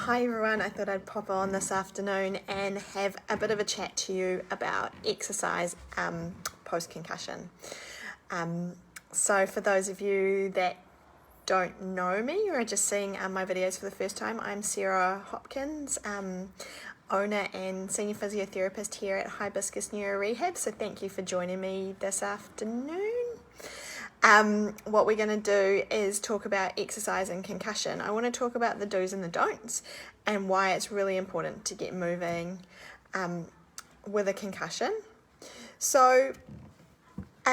Hi everyone, I thought I'd pop on this afternoon and have a bit of a chat to you about exercise post-concussion. So for those of you that don't know me or are just seeing my videos for the first time, I'm Sarah Hopkins, owner and senior physiotherapist here at Hibiscus Neuro Rehab, so thank you for joining me this afternoon. What we're going to do is talk about exercise and concussion. I want to talk about the do's and the don'ts and why it's really important to get moving with a concussion. So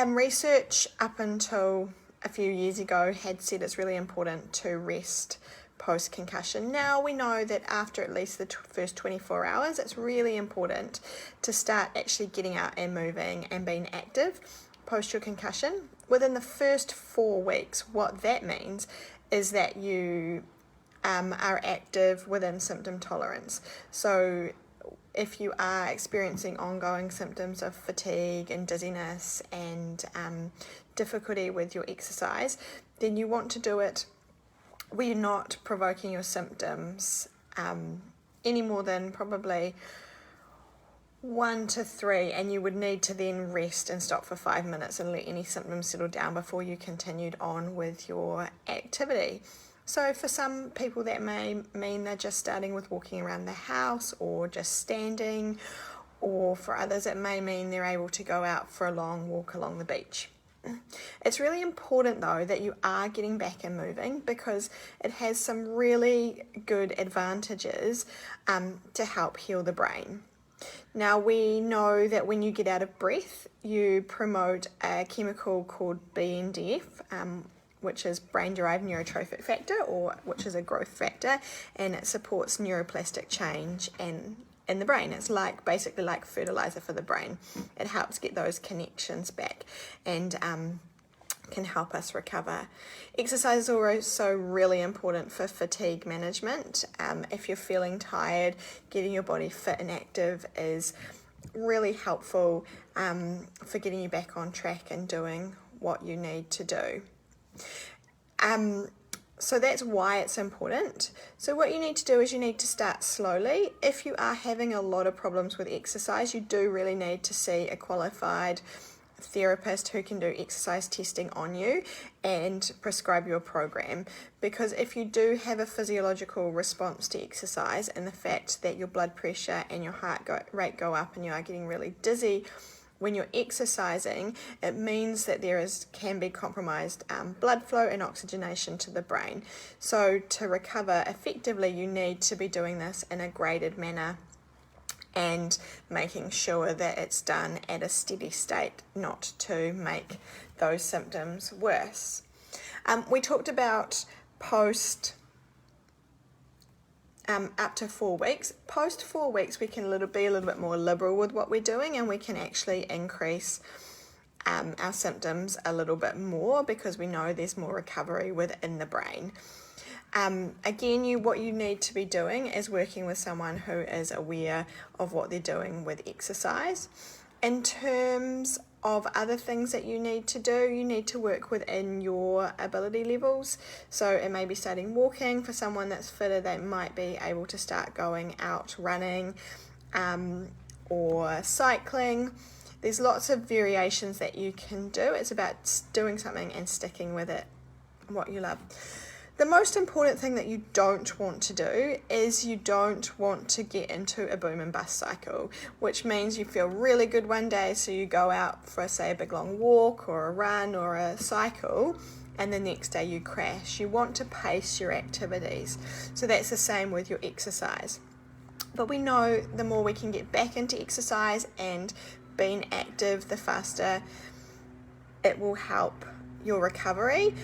research up until a few years ago had said it's really important to rest post-concussion. Now we know that after at least the first 24 hours, it's really important to start actually getting out and moving and being active post your concussion. Within the first 4 weeks, what that means is that you are active within symptom tolerance. So if you are experiencing ongoing symptoms of fatigue and dizziness and difficulty with your exercise, then you want to do it where you're not provoking your symptoms any more than probably 1 to 3, and you would need to then rest and stop for 5 minutes and let any symptoms settle down before you continued on with your activity. So for some people that may mean they're just starting with walking around the house or just standing, or for others it may mean they're able to go out for a long walk along the beach. It's really important though that you are getting back and moving, because it has some really good advantages to help heal the brain. Now we know that when you get out of breath, you promote a chemical called BNDF, which is brain-derived neurotrophic factor, or which is a growth factor, and it supports neuroplastic change in the brain. It's basically like fertilizer for the brain. It helps get those connections back and can help us recover. Exercise is also really important for fatigue management. If you're feeling tired, getting your body fit and active is really helpful for getting you back on track and doing what you need to do. So that's why it's important. So what you need to do is you need to start slowly. If you are having a lot of problems with exercise, you do really need to see a qualified therapist who can do exercise testing on you and prescribe your program, because if you do have a physiological response to exercise and the fact that your blood pressure and your heart rate go up and you are getting really dizzy when you're exercising, it means that can be compromised blood flow and oxygenation to the brain. So to recover effectively, you need to be doing this in a graded manner and making sure that it's done at a steady state, not to make those symptoms worse. We talked about up to 4 weeks. Post 4 weeks, we can be a little bit more liberal with what we're doing, and we can actually increase our symptoms a little bit more, because we know there's more recovery within the brain. Again, what you need to be doing is working with someone who is aware of what they're doing with exercise. In terms of other things that you need to do, you need to work within your ability levels. So it may be starting walking. For someone that's fitter, they might be able to start going out running or cycling. There's lots of variations that you can do. It's about doing something and sticking with it, what you love. The most important thing that you don't want to do is you don't want to get into a boom and bust cycle, which means you feel really good one day, so you go out for, say, a big long walk or a run or a cycle, and the next day you crash. You want to pace your activities. So that's the same with your exercise. But we know the more we can get back into exercise and being active, the faster it will help your recovery.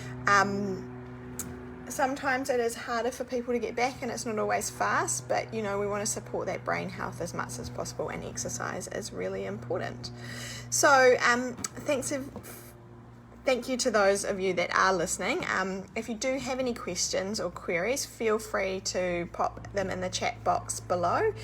Sometimes it is harder for people to get back, and it's not always fast, but we want to support that brain health as much as possible, and exercise is really important. So thank you to those of you that are listening. If you do have any questions or queries, feel free to pop them in the chat box below.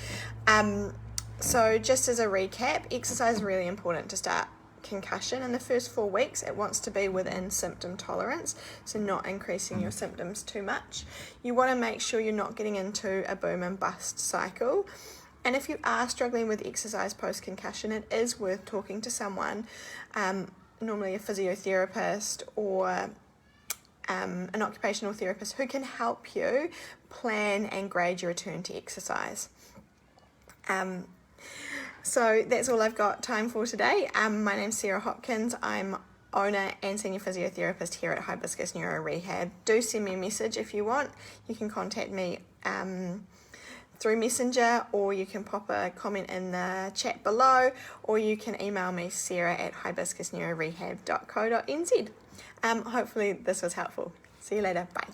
So just as a recap, exercise is really important to start concussion. In the first 4 weeks, it wants to be within symptom tolerance, so not increasing your symptoms too much. You want to make sure you're not getting into a boom and bust cycle. And if you are struggling with exercise post-concussion, it is worth talking to someone, normally a physiotherapist or an occupational therapist, who can help you plan and grade your return to exercise. So that's all I've got time for today. My name's Sarah Hopkins. I'm owner and senior physiotherapist here at Hibiscus Neuro Rehab. Do send me a message if you want. You can contact me through Messenger, or you can pop a comment in the chat below, or you can email me, sarah@hibiscusneurorehab.co.nz. Hopefully this was helpful. See you later. Bye.